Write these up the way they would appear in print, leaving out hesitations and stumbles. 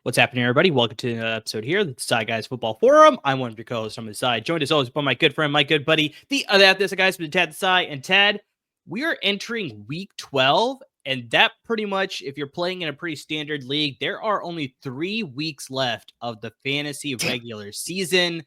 What's happening, everybody? Welcome to another episode here, the Side Guys Football Forum. I'm one of your co-hosts from the side, joined as always by my good friend, my good buddy, the other half of this guys, Tad the side. And Tad, we are entering week 12, and that pretty much, if you're playing in a pretty standard league, there are only 3 weeks left of the fantasy regular season.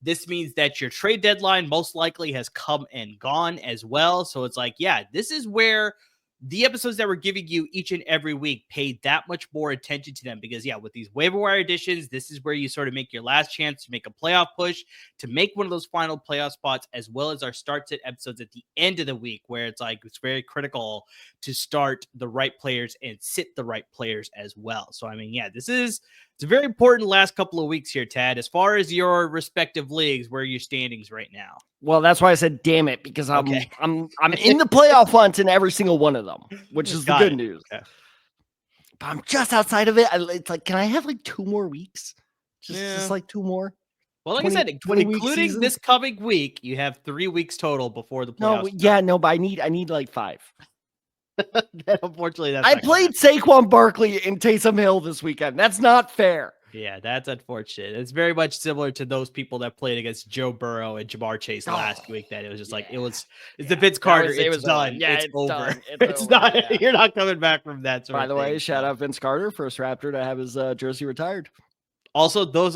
This means that your trade deadline most likely has come and gone as well. So it's like, yeah, this is where the episodes that we're giving you each and every week pay that much more attention to them because, yeah, with these waiver wire editions, this is where you sort of make your last chance to make a playoff push, to make one of those final playoff spots, as well as our start sit episodes at the end of the week, where it's like it's very critical to start the right players and sit the right players as well. So, I mean, yeah, it's a very important last couple of weeks here, Tad, as far as your respective leagues, where are your standings right now? Well, that's why I said, damn it, because I'm in the playoff hunt in every single one of them, which is the good news. Okay. But I'm just outside of it. It's like, can I have like 2 more weeks? Just like 2 more. Well, like 20, I said, including this coming week, you have 3 weeks total before the playoffs. But I need like 5. Unfortunately, that's I played Saquon Barkley and Taysom Hill this weekend. That's not fair. Yeah, that's unfortunate. It's very much similar to those people that played against Joe Burrow and Jahmyr Chase last week. That it was just like it's the Vince Carter. It's done. Yeah, it's over. Done. It's not. Yeah. You're not coming back from that. By the way, shout out Vince Carter, first Raptor to have his jersey retired. Also, those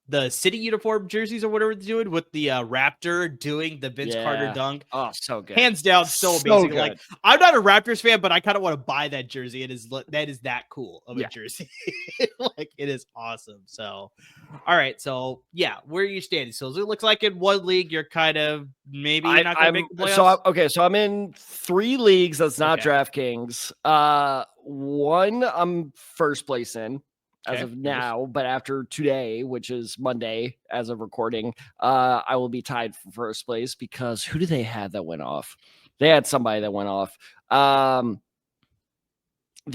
the city uniform jerseys or whatever they're doing with the Raptor doing the Vince Carter dunk. Oh, so good. Hands down, so amazing. Good. Like, I'm not a Raptors fan, but I kind of want to buy that jersey. That is that cool of a jersey. Like, it is awesome. So, all right. So, yeah, where are you standing? So, it looks like in one league, you're kind of maybe you're not going to make the playoffs. So I'm in 3 leagues. That's not DraftKings. One I'm first place in. As of now, but after today, which is Monday, as of recording, I will be tied for first place because who do they have that went off? They had somebody that went off. The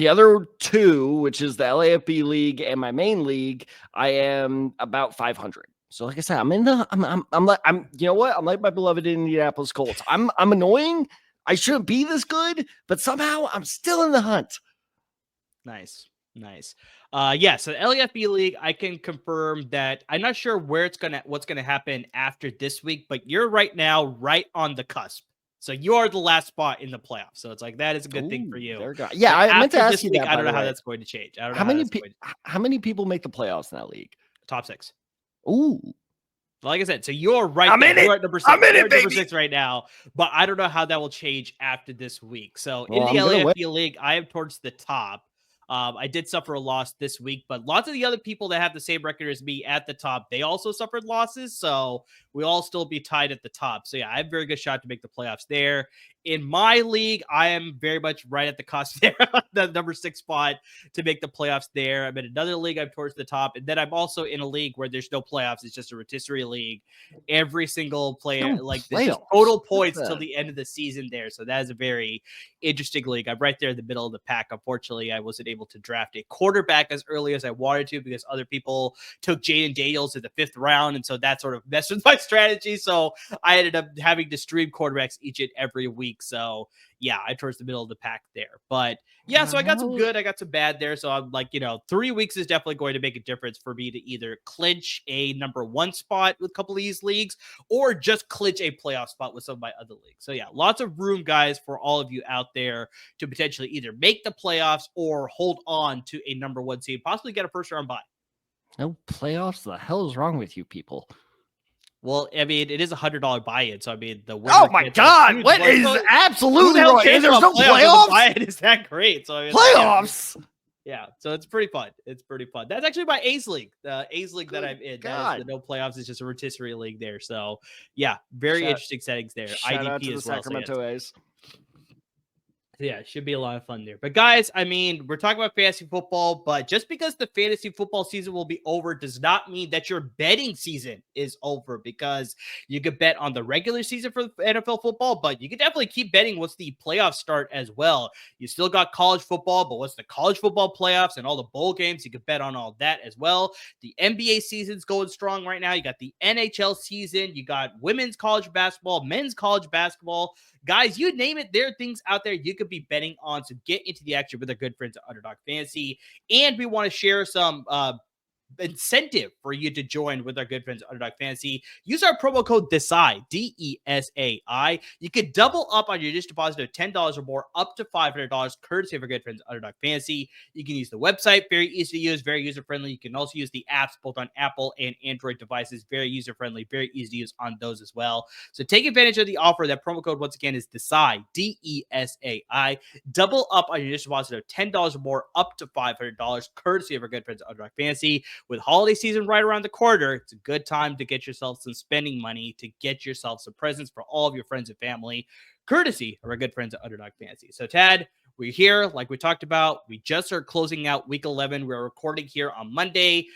other 2, which is the LAFB league and my main league, I am about 500. So, like I said, I'm you know what? I'm like my beloved Indianapolis Colts. I'm annoying. I shouldn't be this good, but somehow I'm still in the hunt. Nice. So the LAFB league, I can confirm that I'm not sure what's gonna happen after this week, but you're right now right on the cusp. So you are the last spot in the playoffs. So it's like that is a good thing for you. Yeah, I meant to ask you that. I don't know how that's going to change. I don't know how many people make the playoffs in that league? Top 6. Ooh. Like I said, so you're right. I'm in it. You're at number 6. I'm in it, baby. Number 6 right now, but I don't know how that will change after this week. So in the LAFB league, I am towards the top. I did suffer a loss this week, but lots of the other people that have the same record as me at the top, they also suffered losses. So we'll all still be tied at the top. So yeah, I have a very good shot to make the playoffs there. In my league, I am very much right at the cusp there, the number 6 spot to make the playoffs there. I'm in another league, I'm towards the top. And then I'm also in a league where there's no playoffs. It's just a rotisserie league. Every single player, total points till the end of the season there. So that is a very interesting league. I'm right there in the middle of the pack. Unfortunately, I wasn't able to draft a quarterback as early as I wanted to because other people took Jaden Daniels in the 5th round. And so that sort of messed with my strategy. So I ended up having to stream quarterbacks each and every week. So yeah, I'm towards the middle of the pack there. But yeah, so I got some good, I got some bad there. So I'm like, 3 weeks is definitely going to make a difference for me to either clinch a number 1 spot with a couple of these leagues or just clinch a playoff spot with some of my other leagues. So yeah, lots of room, guys, for all of you out there to potentially either make the playoffs or hold on to a number 1 seed, possibly get a first round bye. No playoffs? The hell is wrong with you people? Well, I mean, it is $100 buy-in, so I mean, the winner. Oh my God! What is absolutely wrong? There's no playoffs. Buy-in is that great? So I mean, playoffs. Yeah, so it's pretty fun. That's actually my A's league, the A's league that I'm in. That is the no playoffs. It's just a rotisserie league there. So yeah, very interesting settings there. Shout out to the Sacramento A's. Yeah, it should be a lot of fun there. But guys, I mean, we're talking about fantasy football, but just because the fantasy football season will be over does not mean that your betting season is over, because you could bet on the regular season for NFL football, but you could definitely keep betting once the playoffs start as well. You still got college football, but once the college football playoffs and all the bowl games, you could bet on all that as well. The NBA season's going strong right now. You got the NHL season, you got women's college basketball, men's college basketball. Guys, you name it, there are things out there you could be betting on. So get into the action with our good friends at Underdog Fantasy. And we want to share some incentive for you to join with our good friends at Underdog Fantasy. Use our promo code DESAI, DESAI. You could double up on your initial deposit of $10 or more, up to $500, courtesy of our good friends at Underdog Fantasy. You can use the website, very easy to use, very user-friendly. You can also use the apps both on Apple and Android devices, very user-friendly, very easy to use on those as well. So take advantage of the offer. That promo code, once again, is DESAI, DESAI. Double up on your initial deposit of $10 or more, up to $500, courtesy of our good friends at Underdog Fantasy. With holiday season right around the corner, it's a good time to get yourself some spending money, to get yourself some presents for all of your friends and family, courtesy of our good friends at Underdog Fantasy. So, Tad, we're here, like we talked about. We just are closing out week 11. We're recording here on Monday.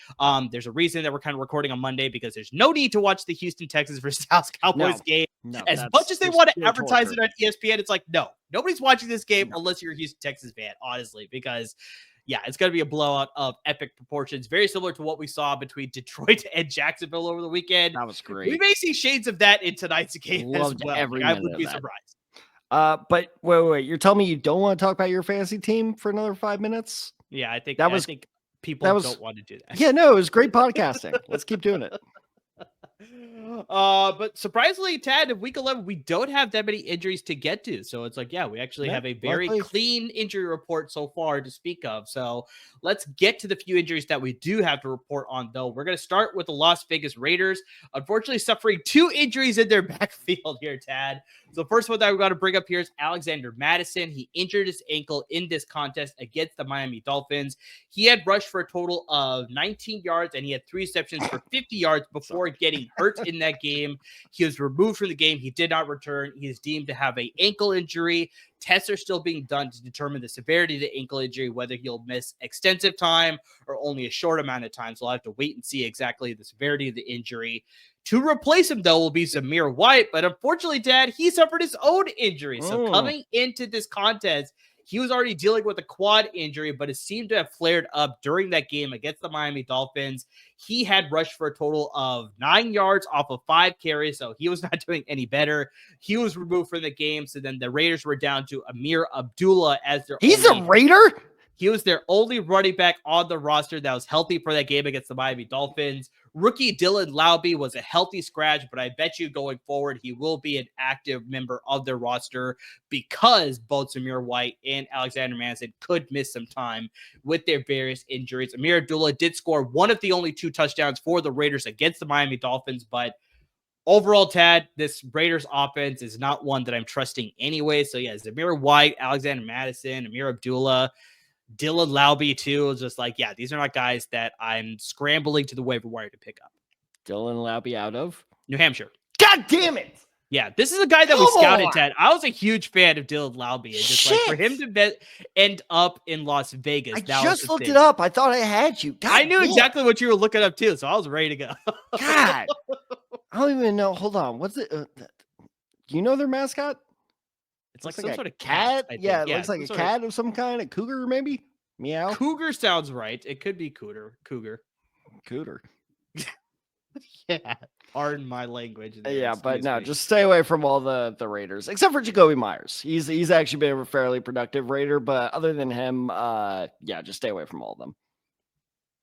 There's a reason that we're kind of recording on Monday, because there's no need to watch the Houston Texans versus Dallas Cowboys game. As much as they want to advertise it on ESPN, it's like, no, nobody's watching this game unless you're a Houston Texans fan, honestly, because yeah, it's going to be a blowout of epic proportions, very similar to what we saw between Detroit and Jacksonville over the weekend. That was great. We may see shades of that in tonight's game as well. I would be surprised. But wait, you're telling me you don't want to talk about your fantasy team for another 5 minutes? Yeah, I think people don't want to do that. Yeah, no, it was great podcasting. Let's keep doing it. But surprisingly, Tad, in week 11, we don't have that many injuries to get to. So it's like, yeah, we actually have a very clean injury report so far to speak of. So let's get to the few injuries that we do have to report on, though. We're going to start with the Las Vegas Raiders, unfortunately suffering 2 injuries in their backfield here, Tad. So the first one that we've got to bring up here is Alexander Mattison. He injured his ankle in this contest against the Miami Dolphins. He had rushed for a total of 19 yards, and he had 3 receptions for 50 yards before getting hurt in that game. He was removed from the game. He did not return. He is deemed to have an ankle injury. Tests are still being done to determine the severity of the ankle injury, whether he'll miss extensive time or only a short amount of time. So I'll have to wait and see exactly the severity of the injury. To replace him, though, will be Jahmyr White. But unfortunately, Dad, he suffered his own injury. So coming into this contest, he was already dealing with a quad injury, but it seemed to have flared up during that game against the Miami Dolphins. He had rushed for a total of 9 yards off of 5 carries, so he was not doing any better. He was removed from the game, so then the Raiders were down to Ameer Abdullah as their a Raider? He was their only running back on the roster that was healthy for that game against the Miami Dolphins. Rookie Dylan Laube was a healthy scratch, but I bet you going forward, he will be an active member of their roster because both Jahmyr White and Alexander Mattison could miss some time with their various injuries. Ameer Abdullah did score one of the only 2 touchdowns for the Raiders against the Miami Dolphins, but overall, Tad, this Raiders offense is not one that I'm trusting anyway. So yeah, Jahmyr White, Alexander Mattison, Ameer Abdullah, Dylan Laube too. It's just like, yeah, these are not guys that I'm scrambling to the waiver wire to pick up. Dylan Laube out of New Hampshire. God damn it. Yeah, this is a guy that we scouted, Ted. I was a huge fan of Dylan Laube. And just like for him to end up in Las Vegas. I just looked it up. I thought I had you. God, I knew exactly what you were looking up too, so I was ready to go. God. I don't even know. Hold on. What's it? Do you know their mascot? It's like some sort of cat. Yeah, it looks like a cat of some kind. A cougar, maybe? Meow. Cougar sounds right. It could be Cougar. Yeah. Pardon my language. Yeah, but no, just stay away from all the Raiders, except for Jacoby Myers. He's actually been a fairly productive Raider, but other than him, yeah, just stay away from all of them.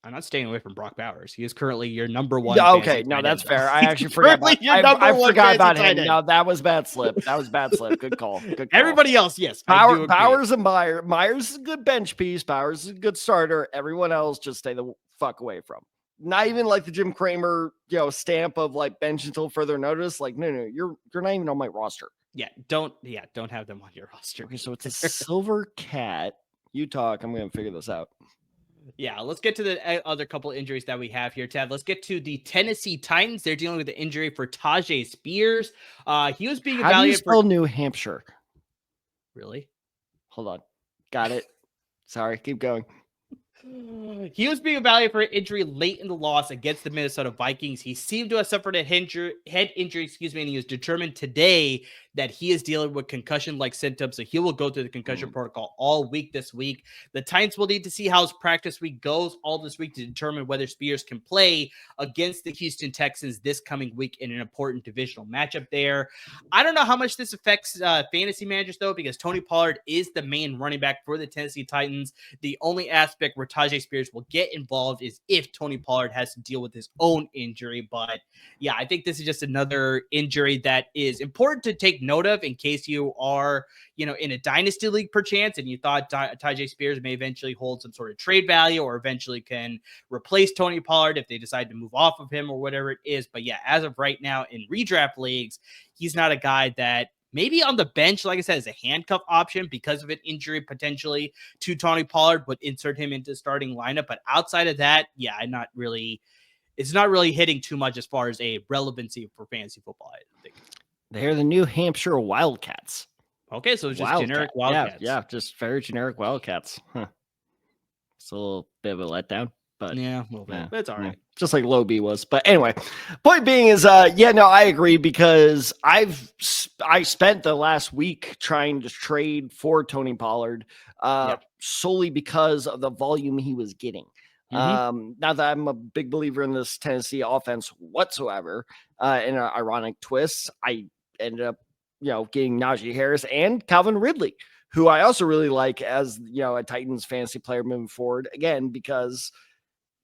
I'm not staying away from Brock Bowers. He is currently your number 1. Okay, no, that's fair. I actually forgot about I forgot about him. No, that was bad slip. Good call. Good call. Everybody else, yes. Bowers and Myers. Myers is a good bench piece. Bowers is a good starter. Everyone else, just stay the fuck away from. Not even like the Jim Cramer, stamp of like bench until further notice. Like, no, you're not even on my roster. Yeah, don't have them on your roster. Okay, so it's a silver cat. You talk. I'm gonna figure this out. Yeah, let's get to the other couple injuries that we have here, Ted. Let's get to the Tennessee Titans. They're dealing with the injury for Tajay Spears. He was being evaluated. How do you spell New Hampshire? Really? Hold on. Got it. Sorry, keep going. He was being evaluated for injury late in the loss against the Minnesota Vikings. He seemed to have suffered a head injury, and he was determined today that he is dealing with concussion-like symptoms, so he will go through the concussion protocol all week this week. The Titans will need to see how his practice week goes all this week to determine whether Spears can play against the Houston Texans this coming week in an important divisional matchup there. I don't know how much this affects fantasy managers, though, because Tony Pollard is the main running back for the Tennessee Titans. The only aspect where Tajay Spears will get involved is if Tony Pollard has to deal with his own injury. But yeah, I think this is just another injury that is important to take note of in case you are, in a dynasty league perchance, and you thought Tajay Spears may eventually hold some sort of trade value or eventually can replace Tony Pollard if they decide to move off of him or whatever it is. But yeah, as of right now in redraft leagues, he's not a guy that maybe on the bench, like I said, is a handcuff option because of an injury potentially to Tony Pollard, would insert him into the starting lineup. But outside of that, yeah, it's not really hitting too much as far as a relevancy for fantasy football, I think. They're the New Hampshire Wildcats. Okay, so it's just generic Wildcats. Yeah, just very generic Wildcats. Huh. It's a little bit of a letdown. But yeah, a little bit. Yeah, but it's all right. Just like Low B was. But anyway, point being is, I agree, because I spent the last week trying to trade for Tony Pollard solely because of the volume he was getting. Not that I'm a big believer in this Tennessee offense whatsoever. In an ironic twist, I ended up, getting Najee Harris and Calvin Ridley, who I also really like as, a Titans fantasy player moving forward. Again, because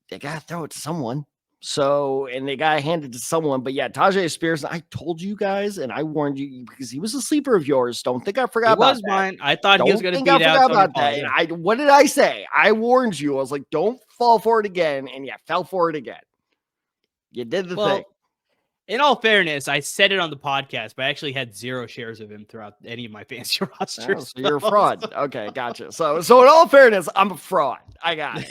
they got to throw it to someone. So, and they got to hand it to someone. But yeah, Tajay Spears, I told you guys, and I warned you because he was a sleeper of yours. Don't think I forgot about that. He was mine. I thought he was going to beat out Tony Pollard. And what did I say? I warned you. I was like, don't fall for it again. And yeah, fell for it again. You did the thing. In all fairness, I said it on the podcast, but I actually had 0 shares of him throughout any of my fantasy rosters. Oh, so you're a fraud. Okay, gotcha. So in all fairness, I'm a fraud. I got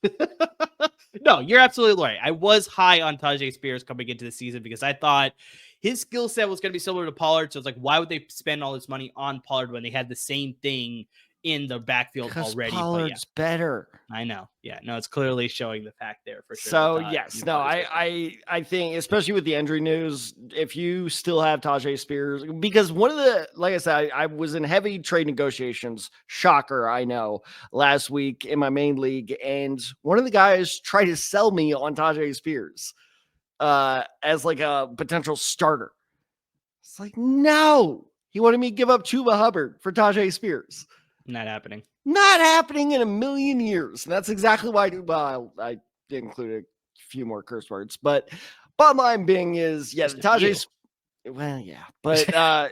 it. No, you're absolutely right. I was high on Tajay Spears coming into the season because I thought his skill set was going to be similar to Pollard. So it's like, why would they spend all this money on Pollard when they had the same thing in the backfield already? Pollard's better. I know. Yeah, no, it's clearly showing the fact there for sure. So yes, no, I think, especially with the injury news, if you still have Tajay Spears, because one of the, like I said, I was in heavy trade negotiations, shocker, I know, last week in my main league, and one of the guys tried to sell me on Tajay Spears as like a potential starter. It's like, no, he wanted me to give up Chuba Hubbard for Tajay Spears. Not happening. Not happening in a million years. And that's exactly why I included a few more curse words. But bottom line being is, yeah, Tajay's. Well, yeah. But I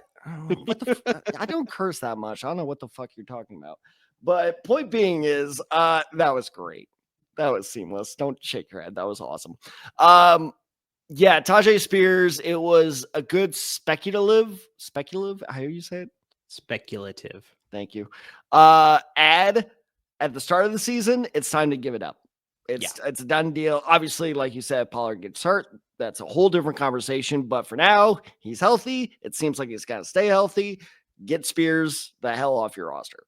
don't curse that much. I don't know what the fuck you're talking about. But point being is, that was great. That was seamless. Don't shake your head. That was awesome. Yeah, Tajay Spears, it was a good speculative, how do you say it? Speculative. Thank you. Ad at the start of the season, it's time to give it up. It's a done deal. Obviously, like you said, Pollard gets hurt. That's a whole different conversation. But for now, he's healthy. It seems like he's got to stay healthy. Get Spears the hell off your roster.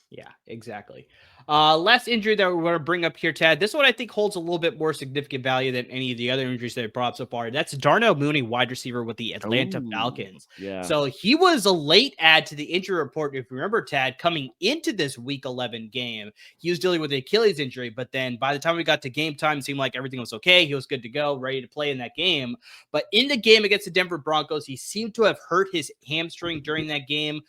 Yeah, exactly. Last injury that we're going to bring up here, Tad. This one I think holds a little bit more significant value than any of the other injuries that I brought up so far. That's Darnell Mooney, wide receiver with the Atlanta Falcons. Yeah. So he was a late add to the injury report. If you remember, Tad, coming into this Week 11 game, he was dealing with the Achilles injury. But then by the time we got to game time, it seemed like everything was okay. He was good to go, ready to play in that game. But in the game against the Denver Broncos, he seemed to have hurt his hamstring during that game.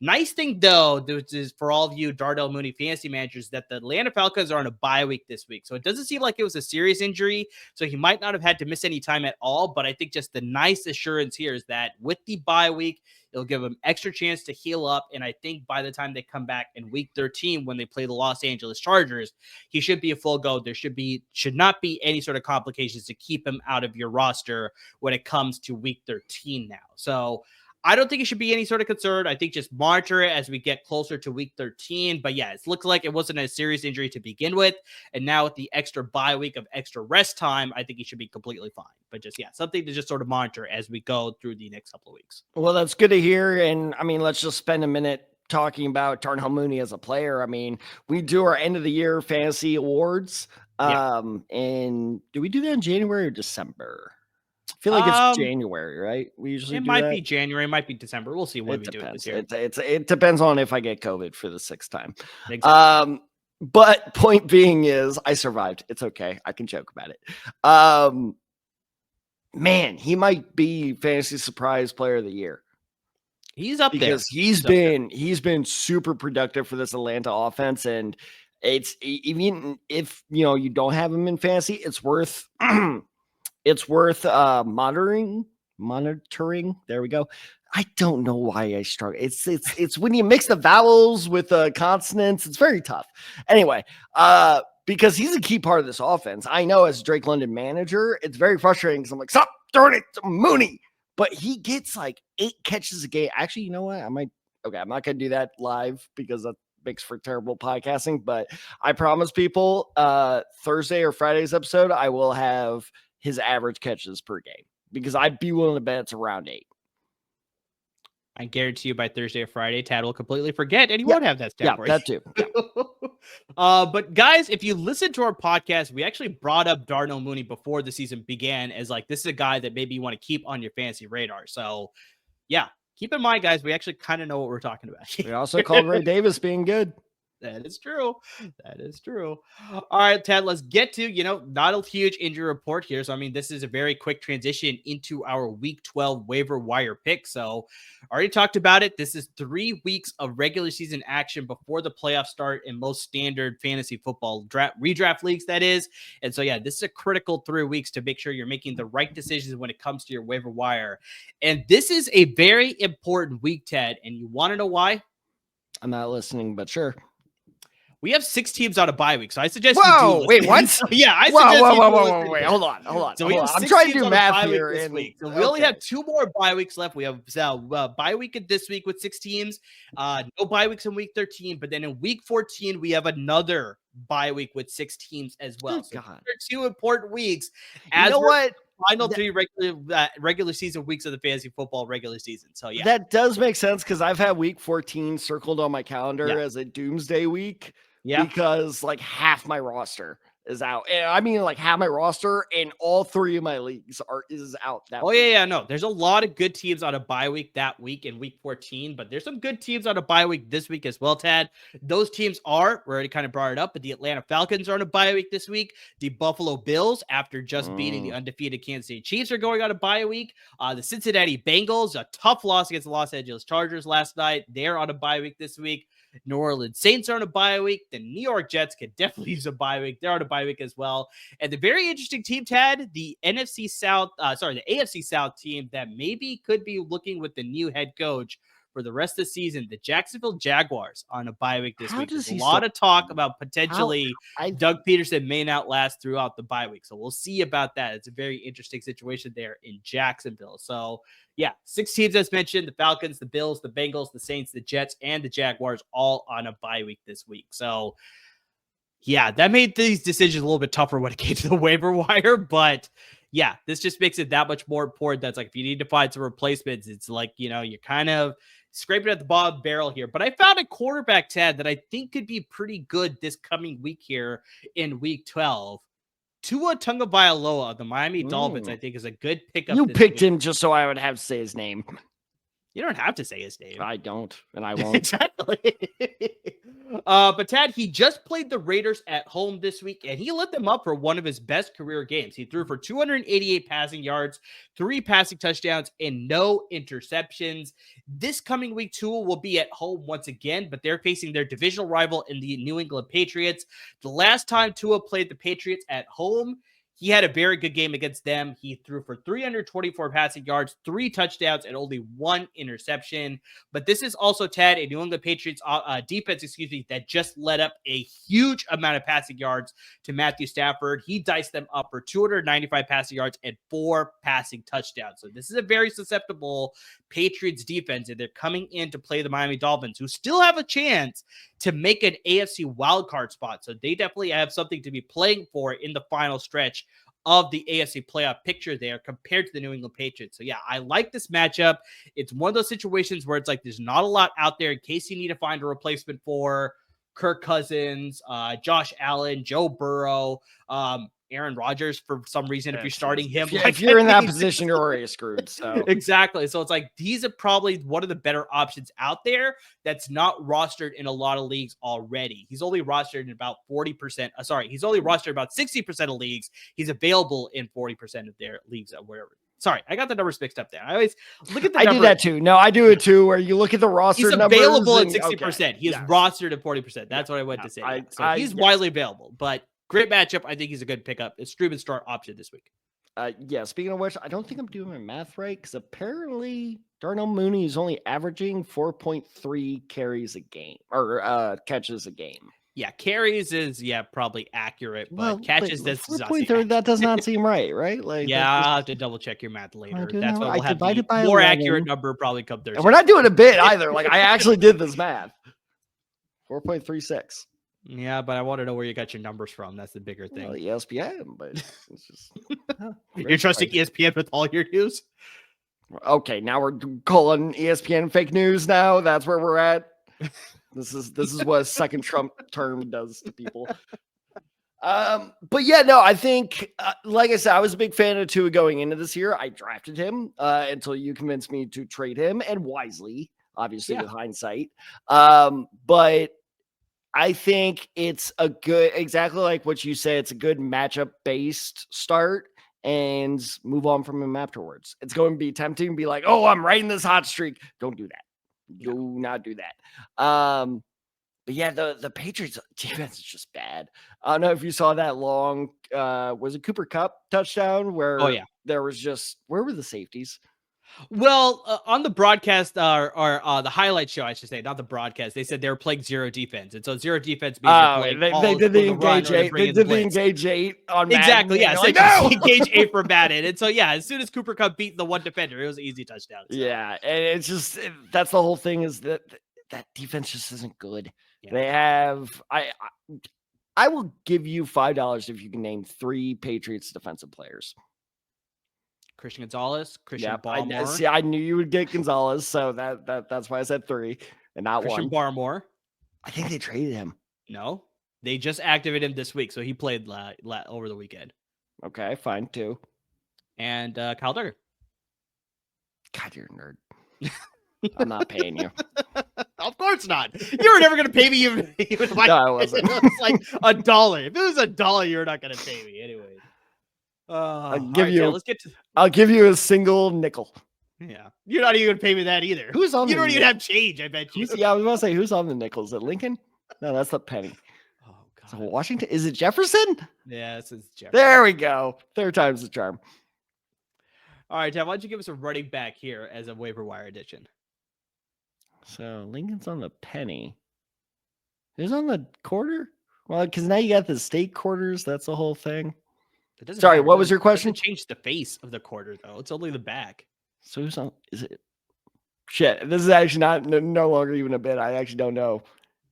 Nice thing, though, this is for all of you Darnell Mooney fantasy managers, that the Atlanta Falcons are on a bye week this week. So it doesn't seem like it was a serious injury. So he might not have had to miss any time at all. But I think just the nice assurance here is that with the bye week, it'll give him extra chance to heal up. And I think by the time they come back in week 13, when they play the Los Angeles Chargers, he should be a full go. There should not be any sort of complications to keep him out of your roster when it comes to week 13 now. So I don't think it should be any sort of concern. I think just monitor it as we get closer to week 13. But yeah, it looks like it wasn't a serious injury to begin with. And now with the extra bye week of extra rest time, I think he should be completely fine. But just, yeah, something to just sort of monitor as we go through the next couple of weeks. Well, that's good to hear. And I mean, let's just spend a minute talking about Darnell Mooney as a player. I mean, we do our end of the year fantasy awards. And do we do that in January or December? I feel like it's January, right? We usually do might be January, it might be December. We'll see when we do it this year. It depends on if I get COVID for the 6th time. Exactly. But point being is I survived. It's okay. I can joke about it. Man, he might be fantasy surprise player of the year. He's up because there. He's been super productive for this Atlanta offense, and it's even if you don't have him in fantasy, it's worth monitoring. There we go. I don't know why I struggle. It's when you mix the vowels with consonants, it's very tough. Anyway, because he's a key part of this offense. I know as Drake London manager, it's very frustrating because I'm like, stop throwing it to Mooney. But he gets like 8 catches a game. Actually, you know what? I'm not going to do that live because that makes for terrible podcasting. But I promise people Thursday or Friday's episode, I will have his average catches per game because I'd be willing to bet it's around 8. I guarantee you by Thursday or Friday, Tad will completely forget and he won't have that stat for you. That too. But guys, if you listen to our podcast, we actually brought up Darnell Mooney before the season began as like, this is a guy that maybe you want to keep on your fantasy radar. So yeah, keep in mind, guys, we actually kind of know what we're talking about. We also called Ray Davis being good. That is true. That is true. All right, Ted, let's get to, not a huge injury report here. So, I mean, this is a very quick transition into our week 12 waiver wire pick. So, already talked about it. This is 3 weeks of regular season action before the playoffs start in most standard fantasy football redraft leagues, that is. And so, yeah, this is a critical 3 weeks to make sure you're making the right decisions when it comes to your waiver wire. And this is a very important week, Ted. And you want to know why? I'm not listening, but sure. We have 6 teams on a bye week, so I suggest you do. Wait, what? So, yeah, I suggest wait, hold on. So we have I'm trying to do math here this week. So we only have 2 more bye weeks left. We have bye week this week with 6 teams. No bye weeks in week 13, but then in week 14 we have another bye week with 6 teams as well. So 2 important weeks. As final 3 regular season weeks of the fantasy football regular season. So yeah, that does make sense because I've had week 14 circled on my calendar as a doomsday week. Yeah, because like half my roster is out. And I mean, like half my roster in all 3 of my leagues is out. No, there's a lot of good teams on a bye week that week in week 14, but there's some good teams on a bye week this week as well, Tad. Those teams we already kind of brought it up, but the Atlanta Falcons are on a bye week this week. The Buffalo Bills, after just beating the undefeated Kansas City Chiefs, are going on a bye week. The Cincinnati Bengals, a tough loss against the Los Angeles Chargers last night. They're on a bye week this week. New Orleans Saints are on a bye week. The New York Jets could definitely use a bye week. They're on a bye week as well. And the very interesting team, Tad, the AFC South team that maybe could be looking with the new head coach for the rest of the season, the Jacksonville Jaguars on a bye week this week. There's a lot of talk about potentially Doug Peterson may not last throughout the bye week. So we'll see about that. It's a very interesting situation there in Jacksonville. So yeah, 6 teams as mentioned, the Falcons, the Bills, the Bengals, the Saints, the Jets, and the Jaguars all on a bye week this week. So yeah, that made these decisions a little bit tougher when it came to the waiver wire, but yeah, this just makes it that much more important. That's like, if you need to find some replacements, it's like, you're kind of scraping at the bottom barrel here. But I found a quarterback, Tad, that I think could be pretty good this coming week here in week 12. Tua Tagovailoa of the Miami Dolphins, I think, is a good pickup. You picked him just so I would have to say his name. You don't have to say his name. I don't, and I won't. Exactly. But Tad, he just played the Raiders at home this week, and he lit them up for one of his best career games. He threw for 288 passing yards, 3 passing touchdowns, and no interceptions. This coming week, Tua will be at home once again, but they're facing their divisional rival in the New England Patriots. The last time Tua played the Patriots at home, he had a very good game against them. He threw for 324 passing yards, 3 touchdowns, and only 1 interception. But this is also, Tad, a New England Patriots defense, that just let up a huge amount of passing yards to Matthew Stafford. He diced them up for 295 passing yards and 4 passing touchdowns. So this is a very susceptible Patriots defense, and they're coming in to play the Miami Dolphins, who still have a chance to make an AFC wildcard spot. So they definitely have something to be playing for in the final stretch of the AFC playoff picture there compared to the New England Patriots. So yeah, I like this matchup. It's one of those situations where it's like there's not a lot out there in case you need to find a replacement for Kirk Cousins, Josh Allen, Joe Burrow, Aaron Rodgers for some reason. If you're starting him, if you're in that position, you're already screwed. So exactly. So it's like these are probably one of the better options out there that's not rostered in a lot of leagues already. He's only rostered in about 40%. He's only rostered about 60% of leagues. He's available in 40% of their leagues or wherever. Sorry, I got the numbers mixed up there. I always look at the number. I do that too. No, I do it too, where you look at the roster numbers. He's available at 60%. Okay. He is rostered at 40%. That's what I went to say. He's widely available, but great matchup. I think he's a good pickup. It's stream and start option this week. Yeah, speaking of which, I don't think I'm doing my math right because apparently Darnell Mooney is only averaging 4.3 carries a game or catches a game. Yeah, carries is probably accurate, but catches that does not seem right? Like I'll have to double check your math later. That's why we'll have the more accurate number probably come Thursday. And we're not doing a bit either. Like I actually did this math. 4.36. Yeah, but I want to know where you got your numbers from. That's the bigger thing. Well, ESPN, but it's just you're trusting ESPN with all your news. Okay, now we're calling ESPN fake news. Now that's where we're at. This is what a second Trump term does to people. But yeah, no, I think, like I said, I was a big fan of Tua going into this year. I drafted him until you convinced me to trade him, and wisely, obviously, with hindsight. But I think it's a good, exactly like what you say, it's a good matchup based start and move on from him afterwards. It's going to be tempting to be like, oh, I'm riding this hot streak. Don't do that. Do not do that. But yeah, the Patriots defense is just bad. I don't know if you saw that long, was it Cooper Kupp touchdown where there was just, where were the safeties? Well, on the broadcast or the highlight show, I should say, not the broadcast, they said they were playing zero defense. And so zero defense means they did the engage 8. They did the engage 8 on Madden. Exactly, yeah. So like, no! Engage 8 for Madden. And so, yeah, as soon as Cooper Kupp beat the one defender, it was an easy touchdown. So. Yeah, and it's just, that's the whole thing is that defense just isn't good. Yeah. They have, I will give you $5 if you can name 3 Patriots defensive players. Christian Gonzalez, Christian Barmore. I knew you would get Gonzalez, so that's why I said 3 and not Christian 1. Barmore. I think they traded him. No, they just activated him this week, so he played over the weekend. Okay, fine, 2. And Kyle Duggar. God, you're a nerd. I'm not paying you. Of course not. You were never going to pay me even if no, I wasn't. It was like $1. If it was $1, you're not going to pay me anyway. I'll give you a single nickel. Yeah, you're not even gonna pay me that either. Who's on? You don't even have change. I bet you. I was gonna say who's on the nickels? Is it Lincoln? No, that's the penny. Oh God. So Washington? Is it Jefferson? Yeah, this is Jefferson. There we go. 3rd time's the charm. All right, Tab, why don't you give us a running back here as a waiver wire edition? So Lincoln's on the penny. Who's on the quarter? Well, because now you got the state quarters. That's the whole thing. Sorry, what was your question? Change the face of the quarter, though. It's only the back. So who's on? Is it? Shit, this is actually no longer even a bit. I actually don't know.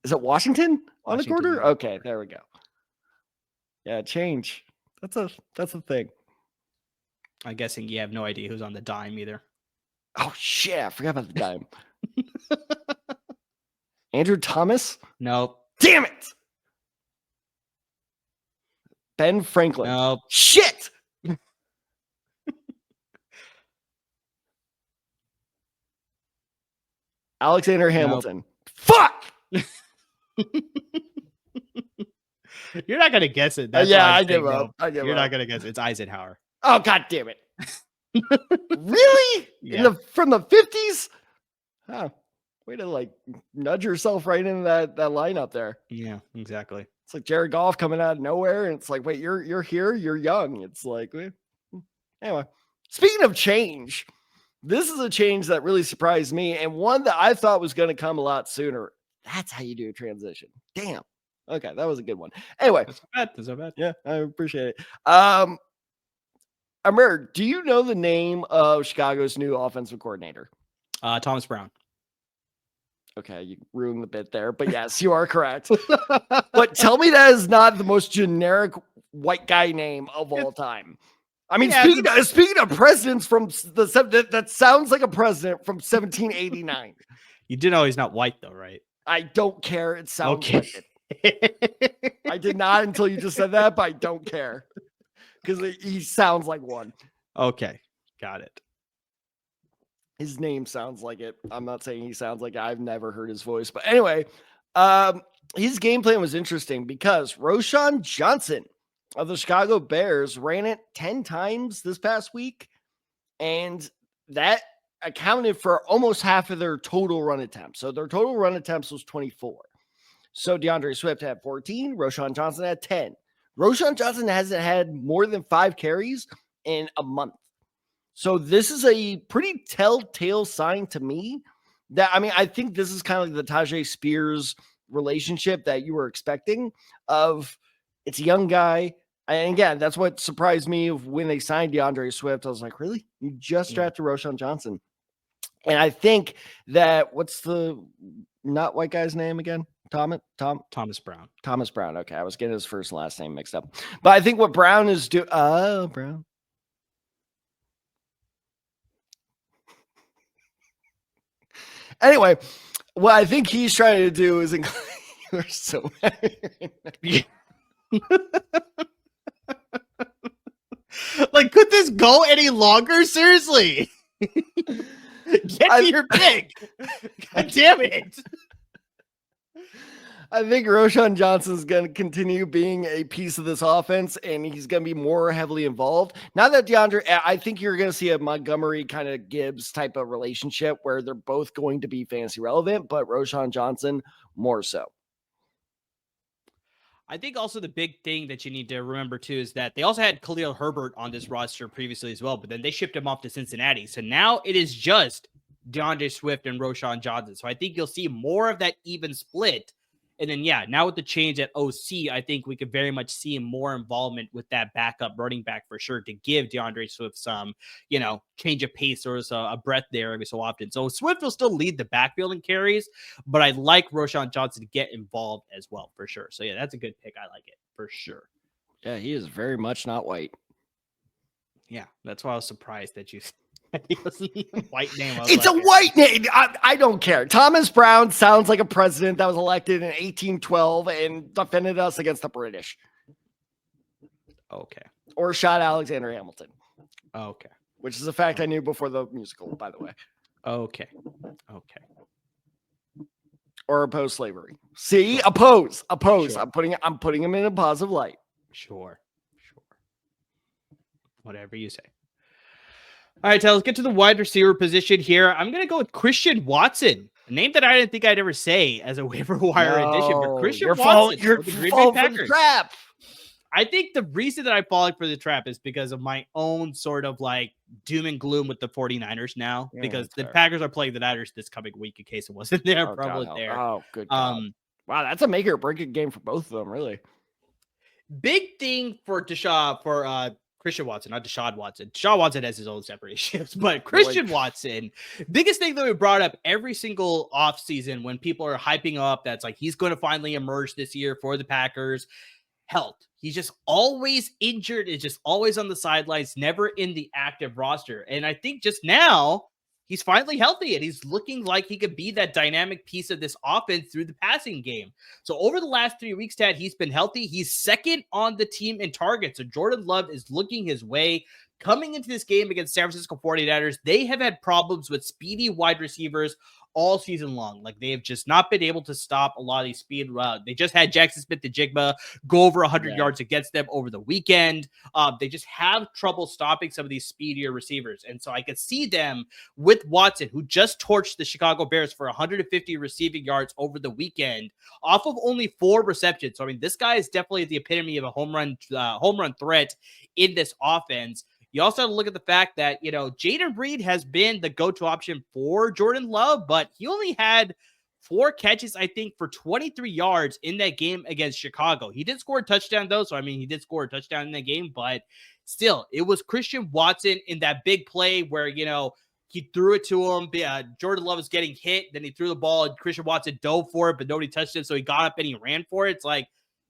Is it Washington on the quarter? Okay, there we go. Yeah, change. That's a thing. I'm guessing you have no idea who's on the dime either. Oh shit! I forgot about the dime. Andrew Thomas? Nope. Damn it! Ben Franklin. Nope. Shit! Alexander Hamilton. Nope. Fuck! You're not going to guess it. That's I give up. You're not going to guess it. It's Eisenhower. Oh, God damn it. Really? Yeah. From the 50s? Huh. Way to nudge yourself right into that lineup there. Yeah, exactly. It's like Jared Goff coming out of nowhere, and it's like, wait, you're here, you're young. It's like, anyway. Speaking of change, this is a change that really surprised me, and one that I thought was going to come a lot sooner. That's how you do a transition. Damn. Okay, that was a good one. Anyway, that's not bad. Yeah, I appreciate it. Amir, do you know the name of Chicago's new offensive coordinator? Thomas Brown. Okay, you ruined the bit there, but yes, you are correct. But tell me that is not the most generic white guy name of all time. I mean, speaking of presidents from that sounds like a president from 1789. You do know he's not white, though, right? I don't care. It sounds like it. I did not until you just said that, but I don't care because he sounds like one. Okay, got it. His name sounds like it. I'm not saying he sounds like it. I've never heard his voice. But anyway, his game plan was interesting because Roschon Johnson of the Chicago Bears ran it 10 times this past week, and that accounted for almost half of their total run attempts. So their total run attempts was 24. So DeAndre Swift had 14. Roschon Johnson had 10. Roschon Johnson hasn't had more than 5 carries in a month. So this is a pretty telltale sign to me that, I mean, I think this is kind of like the Tajay Spears relationship that you were expecting of it's a young guy. And again, that's what surprised me of when they signed DeAndre Swift. I was like, really? You just drafted Roschon Johnson. And I think that what's the not white guy's name again? Thomas Brown. Thomas Brown. Okay. I was getting his first and last name mixed up. But I think what Brown is doing. Brown. Anyway, what I think he's trying to do is you're so like, could this go any longer? Seriously. Get to your pick. God damn it. I think Roschon Johnson is going to continue being a piece of this offense, and he's going to be more heavily involved. Now that DeAndre, I think you're going to see a Montgomery kind of Gibbs type of relationship where they're both going to be fantasy relevant, but Roschon Johnson more so. I think also the big thing that you need to remember too is that they also had Khalil Herbert on this roster previously as well, but then they shipped him off to Cincinnati. So now it is just DeAndre Swift and Roschon Johnson. So I think you'll see more of that even split. And then, now with the change at OC, I think we could very much see more involvement with that backup running back for sure to give DeAndre Swift some, change of pace or a breath there every so often. So Swift will still lead the backfield in carries, but I like Roschon Johnson to get involved as well for sure. So, that's a good pick. I like it for sure. Yeah, he is very much not white. Yeah, that's why I was surprised that you... It wasn't a white name. It's a white name. I don't care. Thomas Brown sounds like a president that was elected in 1812 and defended us against the British. Okay. Or shot Alexander Hamilton. Okay. Which is a fact I knew before the musical, by the way. Okay. Or oppose slavery. See, oppose. Sure. I'm putting him in a positive light. Sure. Whatever you say. All right, let's get to the wide receiver position here. I'm going to go with Christian Watson, a name that I didn't think I'd ever say as a waiver wire addition. But Christian Watson, you're falling for the trap. I think the reason that I'm falling for the trap is because of my own sort of like doom and gloom with the 49ers now, because the Packers are playing the Niners this coming week in case it wasn't there. There. Oh, good God. Wow, that's a make or break game for both of them, really. Big thing for Christian Watson, not Deshaun Watson. Deshaun Watson has his own separate issues, but Christian Watson, biggest thing that we brought up every single offseason when people are hyping up that's like he's going to finally emerge this year for the Packers. Health. He's just always injured. Is just always on the sidelines, never in the active roster. And I think just now he's finally healthy and he's looking like he could be that dynamic piece of this offense through the passing game. So over the last 3 weeks, Tad, he's been healthy. He's second on the team in targets. So Jordan Love is looking his way. Coming into this game against San Francisco 49ers, they have had problems with speedy wide receivers all season long. Like they have just not been able to stop a lot of these speed. They just had Jackson Smith-Njigba go over 100 yards against them over the weekend. They just have trouble stopping some of these speedier receivers. And so I could see them with Watson, who just torched the Chicago Bears for 150 receiving yards over the weekend off of only 4 receptions. So, I mean, this guy is definitely the epitome of a home run threat in this offense. You also have to look at the fact that, Jaden Reed has been the go-to option for Jordan Love, but he only had 4 catches, I think, for 23 yards in that game against Chicago. He did score a touchdown, though. So, I mean, he did score a touchdown in that game, but still, it was Christian Watson in that big play where, he threw it to him. Jordan Love was getting hit. Then he threw the ball, and Christian Watson dove for it, but nobody touched it. So he got up and he ran for it. It's like,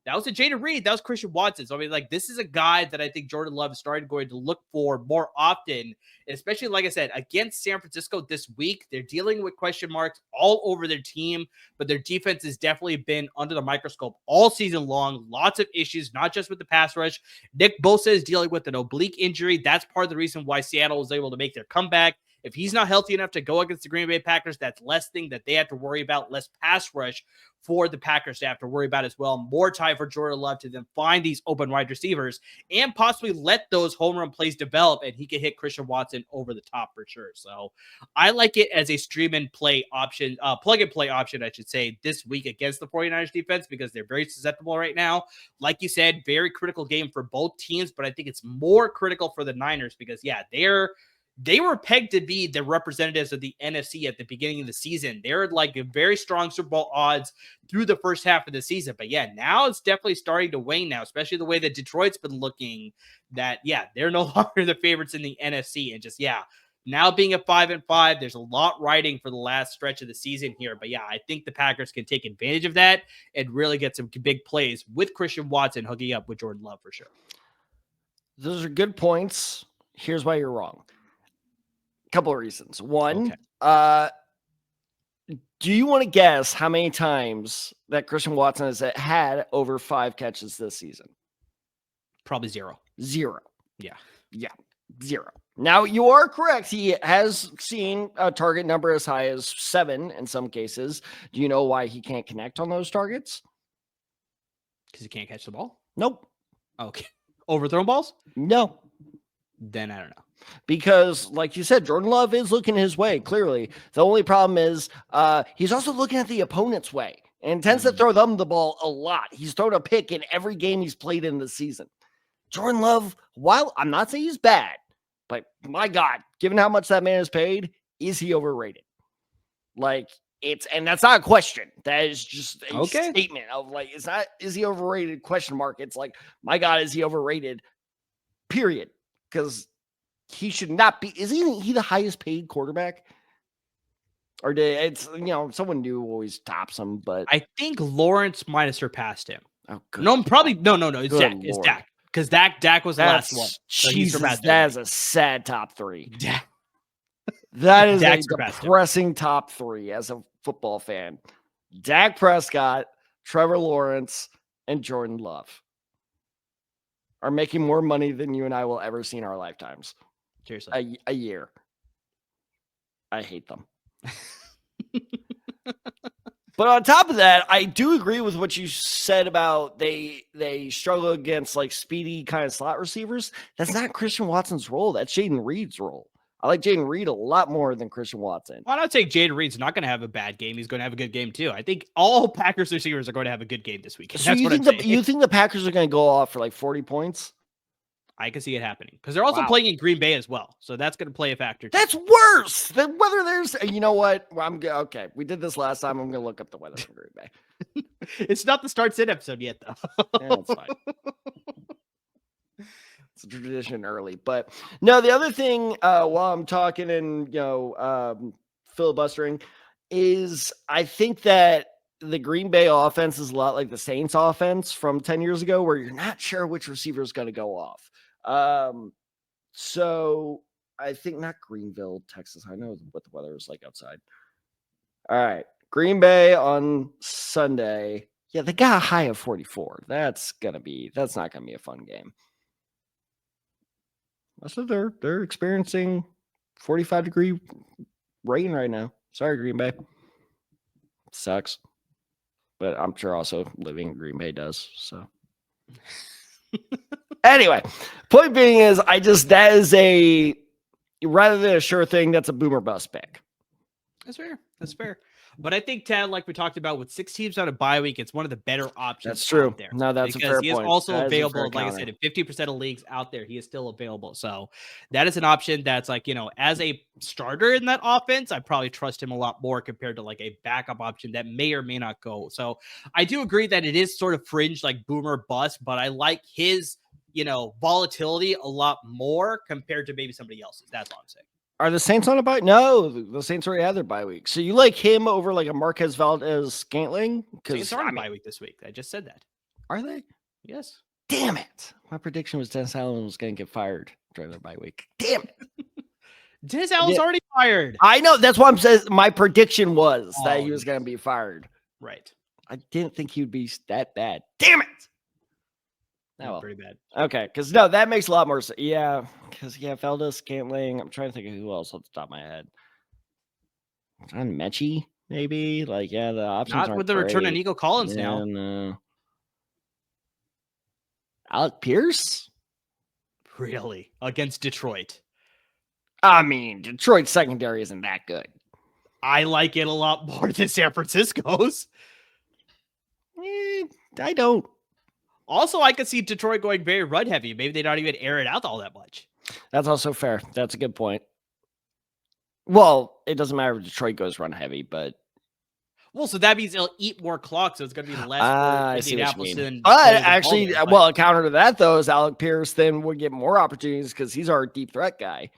That was a Jaden Reed. That was Christian Watson. So, I mean, like, this is a guy that I think Jordan Love is going to look for more often, especially, like I said, against San Francisco this week. They're dealing with question marks all over their team, but their defense has definitely been under the microscope all season long. Lots of issues, not just with the pass rush. Nick Bosa is dealing with an oblique injury. That's part of the reason why Seattle was able to make their comeback. If he's not healthy enough to go against the Green Bay Packers, that's less thing that they have to worry about, less pass rush for the Packers to have to worry about as well. More time for Jordan Love to then find these open wide receivers and possibly let those home run plays develop, and he can hit Christian Watson over the top for sure. So I like it as a stream and play option, plug and play option, I should say, this week against the 49ers defense, because they're very susceptible right now. Like you said, very critical game for both teams, but I think it's more critical for the Niners because, yeah, they were pegged to be the representatives of the NFC at the beginning of the season. They're like a very strong Super Bowl odds through the first half of the season. But yeah, now it's definitely starting to wane now, especially the way that Detroit's been looking, that, yeah, they're no longer the favorites in the NFC. And just, yeah, now being a 5-5, there's a lot riding for the last stretch of the season here. But yeah, I think the Packers can take advantage of that and really get some big plays with Christian Watson hooking up with Jordan Love for sure. Those are good points. Here's why you're wrong. Couple of reasons. One, do you want to guess how many times that Christian Watson has had over 5 catches this season? Probably 0. 0. Yeah. 0. Now, you are correct. He has seen a target number as high as 7 in some cases. Do you know why he can't connect on those targets? Because he can't catch the ball? Nope. Okay. Overthrown balls? No. Then I don't know. Because, like you said, Jordan Love is looking his way, clearly. The only problem is he's also looking at the opponent's way and tends to throw them the ball a lot. He's thrown a pick in every game he's played in the season. Jordan Love, while I'm not saying he's bad, but my God, given how much that man is paid, is he overrated? Like, and that's not a question. That is just a statement of like, is he overrated? Question mark. It's like, my God, is he overrated? Period. Because he should not be. Isn't he the highest paid quarterback? Or someone new always tops him, but I think Lawrence might have surpassed him. Oh, good. No, probably no. It's Dak. Lord. It's Dak. Because Dak was the last one. So Jesus, that is a sad top 3. That is a depressing top 3 as a football fan. Dak Prescott, Trevor Lawrence, and Jordan Love are making more money than you and I will ever see in our lifetimes. Seriously. A year. I hate them. But on top of that, I do agree with what you said about they struggle against like speedy kind of slot receivers. That's not Christian Watson's role. That's Jaden Reed's role. I like Jaden Reed a lot more than Christian Watson. Well, I'd say Jaden Reed's not going to have a bad game. He's going to have a good game too. I think all Packers receivers are going to have a good game this week. So you think the Packers are going to go off for like 40 points? I can see it happening because they're also playing in Green Bay as well. So that's going to play a factor too. That's worse than whether there's, you know what? Okay. We did this last time. I'm going to look up the weather in Green Bay. It's not the start sit episode yet though. Yeah, that's fine. It's a tradition early, but no, the other thing while I'm talking and, filibustering is I think that the Green Bay offense is a lot like the Saints offense from 10 years ago, where you're not sure which receiver is going to go off. So I think not Greenville, Texas. I know what the weather is like outside. All right. Green Bay on Sunday. Yeah, they got a high of 44. That's not gonna be a fun game. So they're experiencing 45-degree rain right now. Sorry, Green Bay. It sucks. But I'm sure also living in Green Bay does. So anyway, point being is that is a rather than a sure thing, that's a boomer bust pick. That's fair. But I think, Tad, like we talked about, with 6 teams on a bye week, it's one of the better options. That's true. Out there. No, that's a fair point. He is also available, like I said, in 50% of leagues out there, he is still available. So that is an option that's like, as a starter in that offense, I probably trust him a lot more compared to like a backup option that may or may not go. So I do agree that it is sort of fringe, like boomer bust, but I like his, volatility a lot more compared to maybe somebody else's. That's all I'm saying. Are the Saints on a bye? No, the Saints already had their bye week. So you like him over like a Marquez Valdez Scantling? Saints are on a bye week this week. I just said that. Are they? Yes. Damn it. My prediction was Dennis Allen was going to get fired during their bye week. Damn it. Dennis Allen's already fired. I know. That's why I'm saying my prediction was that he was going to be fired. Right. I didn't think he would be that bad. Damn it. Oh, pretty bad. Okay. Because, no, that makes a lot more sense. Yeah. Because, Felder, Scantling. I'm trying to think of who else off the top of my head. John Mechie, maybe? The options not aren't with the great. return of Nico Collins now. No. Alec Pierce? Really? Against Detroit? I mean, Detroit's secondary isn't that good. I like it a lot more than San Francisco's. I don't. Also, I could see Detroit going very run heavy. Maybe they don't even air it out all that much. That's also fair. That's a good point. Well, it doesn't matter if Detroit goes run heavy, but... Well, so that means they'll eat more clock, so it's going to be less for Indianapolis than... But actually, a counter to that, though, is Alec Pierce then would get more opportunities because he's our deep threat guy.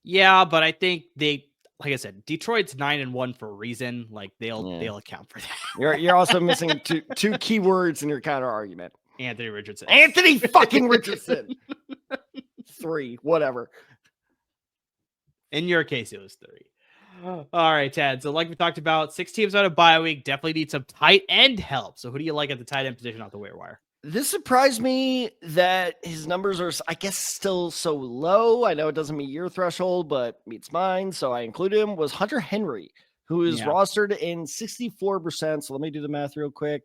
Yeah, but I think like I said, Detroit's 9-1 for a reason. They'll account for that. You're also missing two key words in your counter argument. Anthony Richardson. Anthony fucking Richardson. 3, whatever. In your case, it was 3. All right, Tad. So like we talked about, 6 teams out of bye week. Definitely need some tight end help. So who do you like at the tight end position off the waiver wire? This surprised me that his numbers are, I guess, still so low. I know it doesn't meet your threshold, but meets mine. So I included him. Was Hunter Henry, who is rostered in 64%. So let me do the math real quick.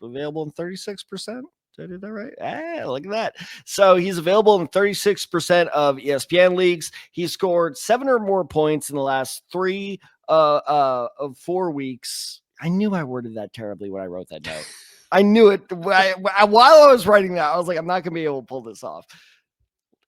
Available in 36%. Did I do that right? Look at that. So he's available in 36% of ESPN leagues. He scored 7 or more points in the last 3 of 4 weeks. I knew I worded that terribly when I wrote that note. I knew it. While I was writing that, I was like, I'm not going to be able to pull this off.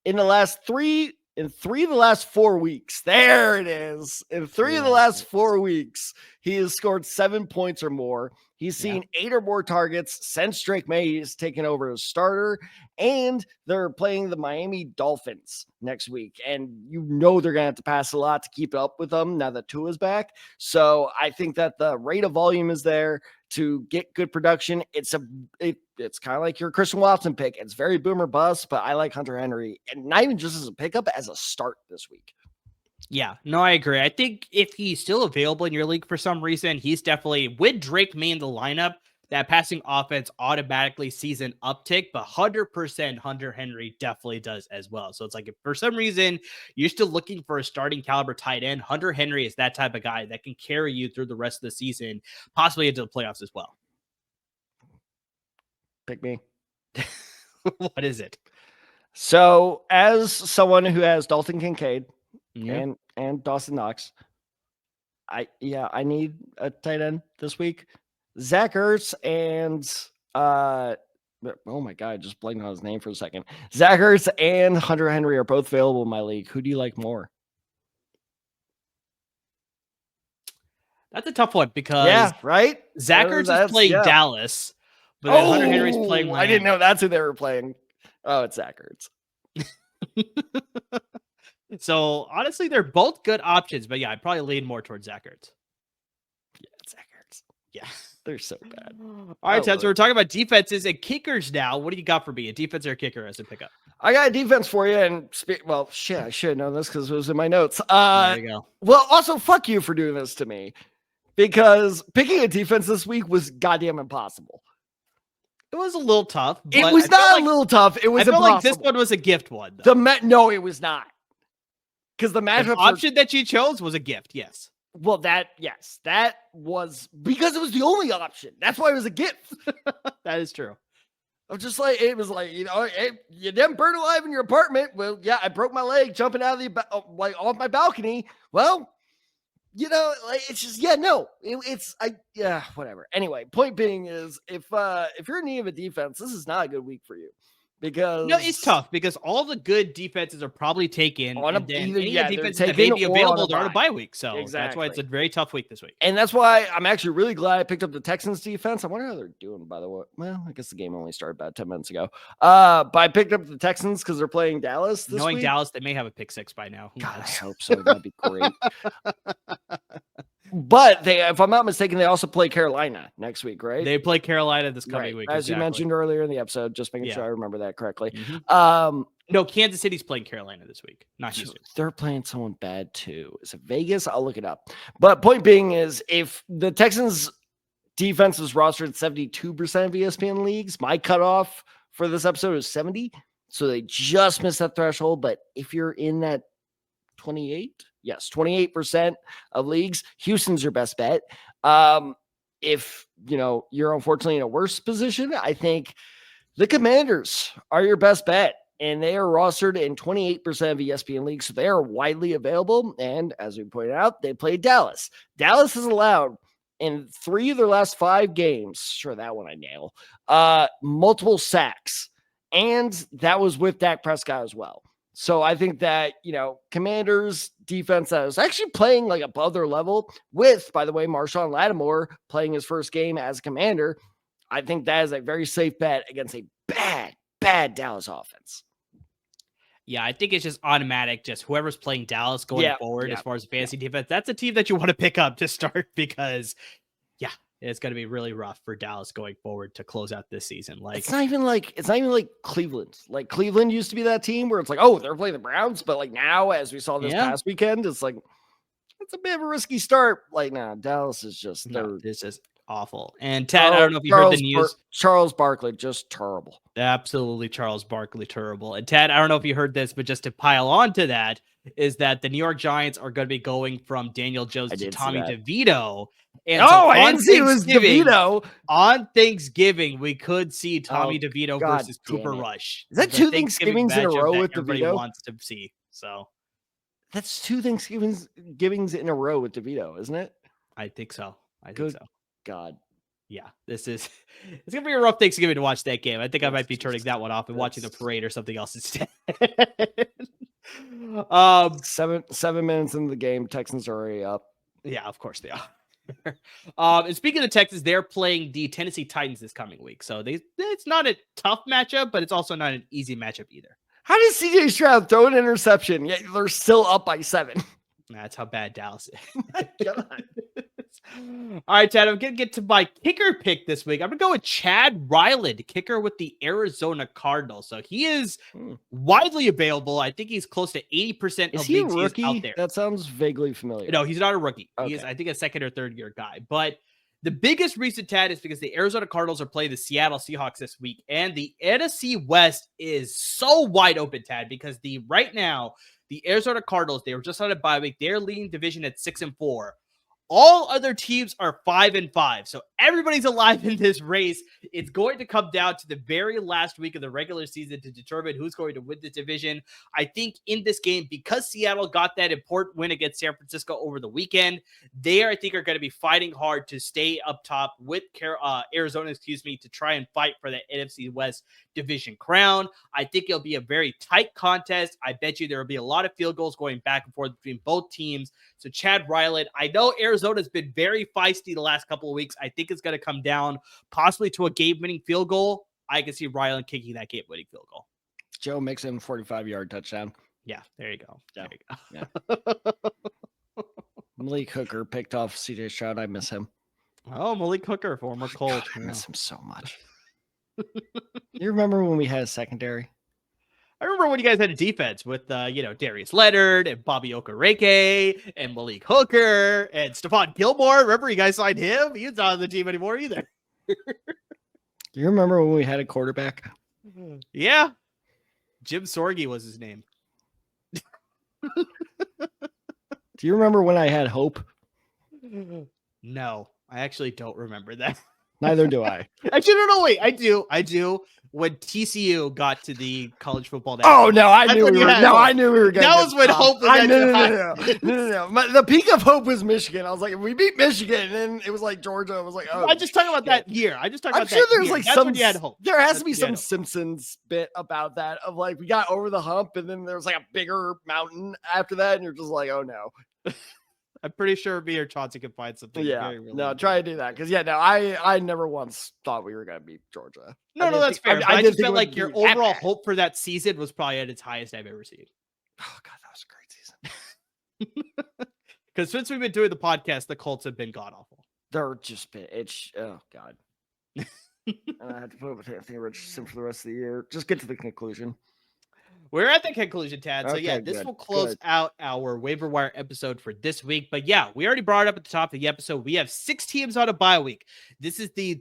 In the last 3 of the last 4 weeks, there it is. In 3 of the last 4 weeks, he has scored 7 points or more. He's seen 8 or more targets since Drake Maye has taken over as starter, and they're playing the Miami Dolphins next week. And they're going to have to pass a lot to keep up with them now that Tua's back. So I think that the rate of volume is there to get good production. It's kind of like your Christian Watson pick. It's very boomer bust, but I like Hunter Henry, and not even just as a pickup, as a start this week. Yeah, no, I agree. I think if he's still available in your league for some reason, he's definitely, with Drake Maye in the lineup, that passing offense automatically sees an uptick, but 100% Hunter Henry definitely does as well. So it's like, if for some reason you're still looking for a starting caliber tight end, Hunter Henry is that type of guy that can carry you through the rest of the season, possibly into the playoffs as well. Pick me. What is it? So as someone who has Dalton Kincaid and Dawson Knox, I need a tight end this week. Zach Ertz and oh my God, just blanked on his name for a second. Zach Ertz and Hunter Henry are both available in my league. Who do you like more? That's a tough one because Zach Ertz is playing Dallas, but then Hunter Henry's playing Miami. I didn't know that's who they were playing. Oh, it's Zach Ertz. So honestly, they're both good options, but I'd probably lean more towards Zach Ertz. Yeah, it's Zach Ertz. Yeah. They're so bad. All right, Ted, so we're talking about defenses and kickers now. What do you got for me? A defense or a kicker as a pickup? I got a defense for you. And I should have known this because it was in my notes. There you go. Well, also, fuck you for doing this to me, because picking a defense this week was goddamn impossible. It was a little tough. It was not a little toff. It was impossible. Like this one was a gift one. No, it was not. Because the matchup option that you chose was a gift. Yes. Well, that was because it was the only option. That's why it was a gift. That is true. I'm just like, it was like, hey, you didn't burn alive in your apartment. Well, yeah, I broke my leg jumping out of off my balcony. Well, it's just, whatever. Anyway, point being is if you're in need of a defense, this is not a good week for you. Because it's tough because all the good defenses are probably taken on any defenses that may be available they're on a bye week. So that's why it's a very tough week this week. And that's why I'm actually really glad I picked up the Texans defense. I wonder how they're doing, by the way. Well, I guess the game only started about 10 minutes ago. But I picked up the Texans because they're playing Dallas this week. Dallas, they may have a pick 6 by now. God, I hope so. That'd be great. But if I'm not mistaken, they also play Carolina next week, right? They play Carolina this coming week. As you mentioned earlier in the episode, just making sure I remember that correctly. No, Kansas City's playing Carolina this week, not Houston. They're playing someone bad too. Is it Vegas? I'll look it up. But point being is, if the Texans defense is rostered at 72% of ESPN leagues, my cutoff for this episode is 70. So they just missed that threshold. But if you're in that 28% of leagues, Houston's your best bet. If you're unfortunately in a worse position, I think the Commanders are your best bet, and they are rostered in 28% of ESPN leagues, so they are widely available. And as we pointed out, they play Dallas. Dallas has allowed in 3 of their last 5 games, sure, that one I nail, multiple sacks, and that was with Dak Prescott as well. So I think that, Commanders defense that is actually playing like above their level with, by the way, Marshawn Lattimore playing his first game as a Commander. I think that is a very safe bet against a bad Dallas offense. Yeah, I think it's just automatic. Just whoever's playing Dallas going forward as far as fantasy defense, that's a team that you want to pick up to start because, it's going to be really rough for Dallas going forward to close out this season. Like it's not even like Cleveland. Like Cleveland used to be that team where it's like, oh, they're playing the Browns, but like now, as we saw this past weekend, it's like it's a bit of a risky start. Like now, Dallas is just it's just awful. And Ted, I don't know if you heard the news. Charles Barkley, just terrible. Absolutely, Charles Barkley, terrible. And Ted, I don't know if you heard this, but just to pile on to that, is that the New York Giants are going to be going from Daniel Jones to Tommy DeVito. And I didn't see it was DeVito. On Thanksgiving, we could see Tommy DeVito versus Cooper Rush. Is that 2 Thanksgivings in a row with everybody DeVito? Wants to see. So that's 2 Thanksgivings in a row with DeVito, isn't it? I think so. Good God. Yeah, it's gonna be a rough Thanksgiving to watch that game. I think I might be turning that one off and watching the parade or something else instead. 7 minutes into the game, Texans are already up. Yeah, of course they are. And speaking of Texas, they're playing the Tennessee Titans this coming week. So it's not a tough matchup, but it's also not an easy matchup either. How does CJ Stroud throw an interception, yet they're still up by 7? That's how bad Dallas is. My God. All right, Chad, I'm going to get to my kicker pick this week. I'm going to go with Chad Ryland, kicker with the Arizona Cardinals. So he is widely available. I think he's close to 80% is of he leagues a rookie? Out there. That sounds vaguely familiar. No, he's not a rookie. Okay. He is, I think, a second or third year guy. But the biggest reason, Tad, is because the Arizona Cardinals are playing the Seattle Seahawks this week. And the NFC West is so wide open, Tad, because right now, the Arizona Cardinals, they were just on a bye week. They're leading division at 6-4. All other teams are 5-5. So everybody's alive in this race. It's going to come down to the very last week of the regular season to determine who's going to win the division. I think in this game, because Seattle got that important win against San Francisco over the weekend, they, I think, are going to be fighting hard to stay up top with Arizona, to try and fight for the NFC West division crown. I think it'll be a very tight contest. I bet you there will be a lot of field goals going back and forth between both teams. So Chad Ryland, I know Arizona's been very feisty the last couple of weeks. I think it's going to come down possibly to a game-winning field goal. I can see Ryland kicking that game-winning field goal. Joe Mixon, 45-yard touchdown. Yeah, there you go. Yeah. There you go. Malik Hooker picked off CJ Stroud. I miss him. Oh, Malik Hooker, former Colt. I miss him so much. You remember when we had a secondary? I remember when you guys had a defense with, Darius Leonard and Bobby Okereke and Malik Hooker and Stephon Gilmore. Remember you guys signed him? He's not on the team anymore either. Do you remember when we had a quarterback? Yeah. Jim Sorgi was his name. Do you remember when I had hope? No, I actually don't remember that. Neither do I. Actually, no, wait. I do. When TCU got to the college football. Oh no, I knew we were going. That was when hope was no. The peak of hope was Michigan. I was like, if we beat Michigan, and then it was like Georgia. I was like, oh. I just talking about that year. I'm sure there's like that's when you had hope. There has to be some Simpsons bit about that of like we got over the hump, and then there was like a bigger mountain after that, and you're just like, oh no. I'm pretty sure me or Chauncey can find something. Yeah, no, try to do that because I never once thought we were gonna beat Georgia. No, that's fair. I just felt like your overall hope for that season was probably at its highest I've ever seen. Oh God, that was a great season. Because since we've been doing the podcast, the Colts have been god-awful. They're just been, oh, God. And I had to put up with Anthony Richardson for the rest of the year. Just get to the conclusion. We're at the conclusion, Tad. So, this will close out our waiver wire episode for this week. But yeah, we already brought it up at the top of the episode. We have 6 teams on a bye week. This is the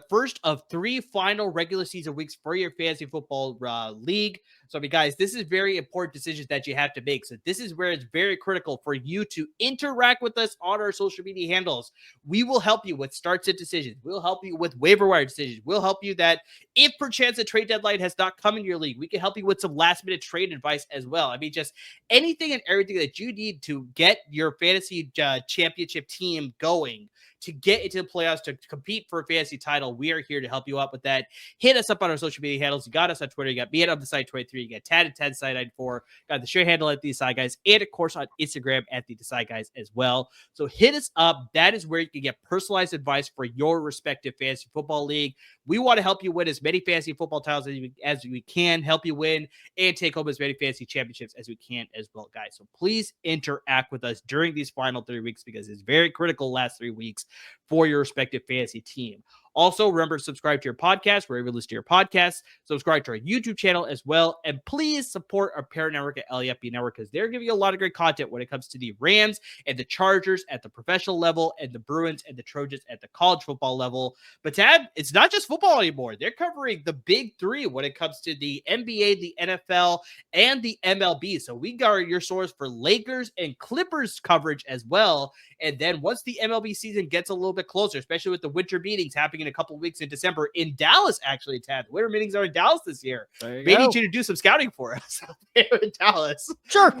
first of 3 final regular season weeks for your fantasy football league. So, guys, this is very important decisions that you have to make. So this is where it's very critical for you to interact with us on our social media handles. We will help you with starts and decisions. We'll help you with waiver wire decisions. We'll help you that if perchance a trade deadline has not come in your league, we can help you with some last-minute trade advice as well. I mean, just anything and everything that you need to get your fantasy championship team going, to get into the playoffs, to compete for a fantasy title. We are here to help you out with that. Hit us up on our social media handles. You got us on Twitter. You got me at the side 23. You got Tad at Tad side 94. Got the share handle at the Decide Guys, and of course on Instagram at the Decide Guys as well. So hit us up. That is where you can get personalized advice for your respective fantasy football league. We want to help you win as many fantasy football titles as we can, help you win and take home as many fantasy championships as we can as well, guys. So please interact with us during these final 3 weeks, because it's very critical last 3 weeks for your respective fantasy team. Also, remember to subscribe to your podcast, wherever you listen to your podcasts. Subscribe to our YouTube channel as well. And please support our parent network at LAFB Network, because they're giving you a lot of great content when it comes to the Rams and the Chargers at the professional level, and the Bruins and the Trojans at the college football level. But Tad, it's not just football anymore. They're covering the big 3 when it comes to the NBA, the NFL, and the MLB. So we got your source for Lakers and Clippers coverage as well. And then once the MLB season gets a little bit closer, especially with the winter meetings happening in a couple of weeks in December in Dallas, actually, Tad. The winter meetings are in Dallas this year. May need you to do some scouting for us in Dallas. Sure.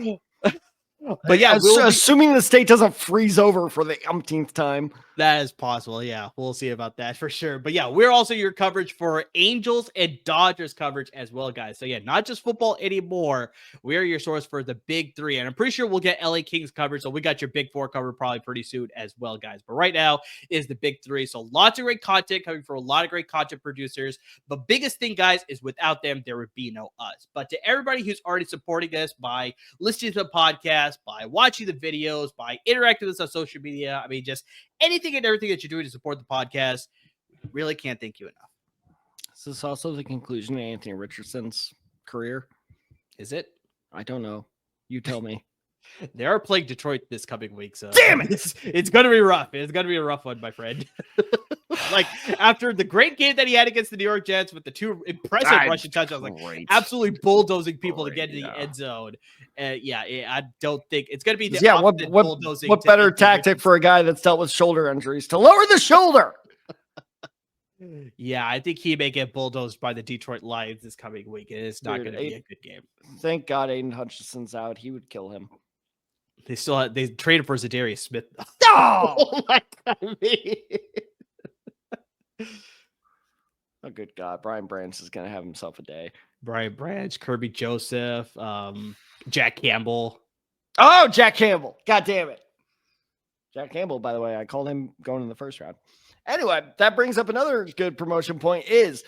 But yeah, assuming the state doesn't freeze over for the umpteenth time. That is possible. Yeah, we'll see about that for sure. But yeah, we're also your coverage for Angels and Dodgers coverage as well, guys. So yeah, not just football anymore. We are your source for the big 3. And I'm pretty sure we'll get LA Kings coverage. So we got your big 4 covered probably pretty soon as well, guys. But right now is the big 3. So lots of great content coming from a lot of great content producers. But biggest thing, guys, is without them, there would be no us. But to everybody who's already supporting us by listening to the podcast, by watching the videos, by interacting with us on social media, I mean, just anything and everything that you're doing to support the podcast, really can't thank you enough. Is this also the conclusion of Anthony Richardson's career? Is it? I don't know. You tell me. They are playing Detroit this coming week, so damn it! It's going to be rough. It's going to be a rough one, my friend. Like, after the great game that he had against the New York Jets with the 2 impressive rushing touchdowns, like absolutely bulldozing people to get into the end zone. I don't think it's going to be the bulldozing. What better tactic for a guy that's dealt with shoulder injuries to lower the shoulder? Yeah, I think he may get bulldozed by the Detroit Lions this coming week. It's not going to be a good game. Thank God Aiden Hutchinson's out. He would kill him. They traded for Zadarius Smith. Oh my God. Oh, good God. Brian Branch is going to have himself a day. Brian Branch, Kirby Joseph, Jack Campbell. Oh, Jack Campbell. God damn it. Jack Campbell, by the way, I called him going in the first round. Anyway, that brings up another good promotion point is,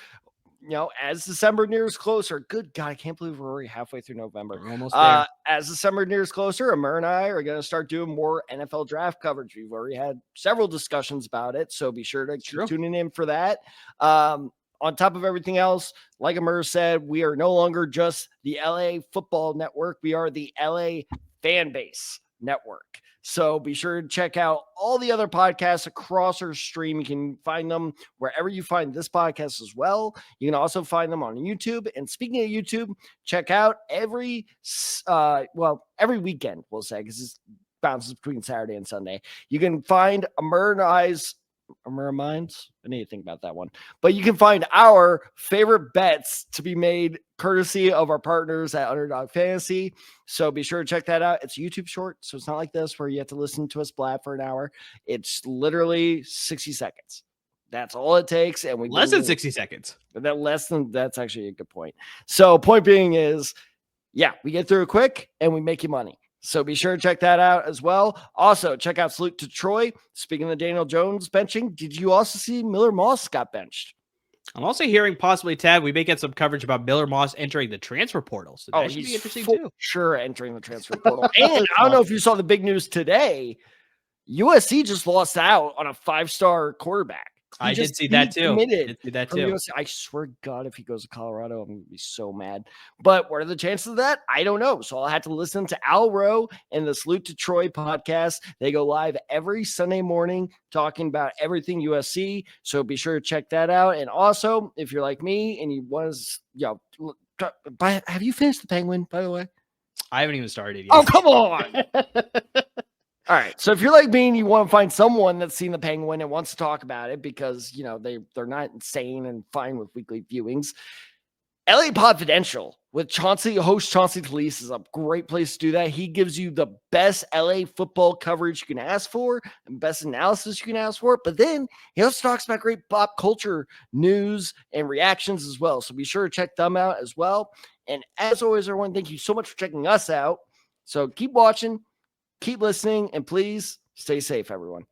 as December nears closer, good God, I can't believe we're already halfway through November. We're almost there. As December nears closer, Amir and I are going to start doing more NFL draft coverage. We've already had several discussions about it, so be sure to keep tuning in for that. On top of everything else, like Amir said, we are no longer just the LA Football Network. We are the LA Fan Base Network. So be sure to check out all the other podcasts across our stream. You can find them wherever you find this podcast as well. You can also find them on YouTube. And speaking of YouTube, check out every weekend, we'll say, because it bounces between Saturday and Sunday. You can find Amir and I's Minds. I need to think about that one. But you can find our favorite bets to be made courtesy of our partners at Underdog Fantasy. So be sure to check that out. It's YouTube short, so it's not like this where you have to listen to us blab for an hour. It's literally 60 seconds. That's all it takes. And less than 60 seconds. That's actually a good point. So point being is, we get through it quick and we make you money. So be sure to check that out as well. Also, check out Salute to Troy. Speaking of Daniel Jones benching, did you also see Miller Moss got benched? I'm also hearing possibly, Tad, we may get some coverage about Miller Moss entering the transfer portal. So that should be interesting too. Sure, entering the transfer portal. And I don't know if you saw the big news today. USC just lost out on a 5-star quarterback. I did see that too. I swear to God, if he goes to Colorado, I'm going to be so mad. But what are the chances of that? I don't know. So I'll have to listen to Al Rowe and the Salute to Troy podcast. They go live every Sunday morning talking about everything USC. So be sure to check that out. And also, if you're like me and you want to, have you finished The Penguin, by the way? I haven't even started yet. Oh, come on. All right. So if you're like me and you want to find someone that's seen The Penguin and wants to talk about it because, they're not insane and fine with weekly viewings, LA Podfidential with host Chauncey Talese is a great place to do that. He gives you the best LA football coverage you can ask for and best analysis you can ask for. But then he also talks about great pop culture news and reactions as well. So be sure to check them out as well. And as always, everyone, thank you so much for checking us out. So keep watching. Keep listening, and please stay safe, everyone.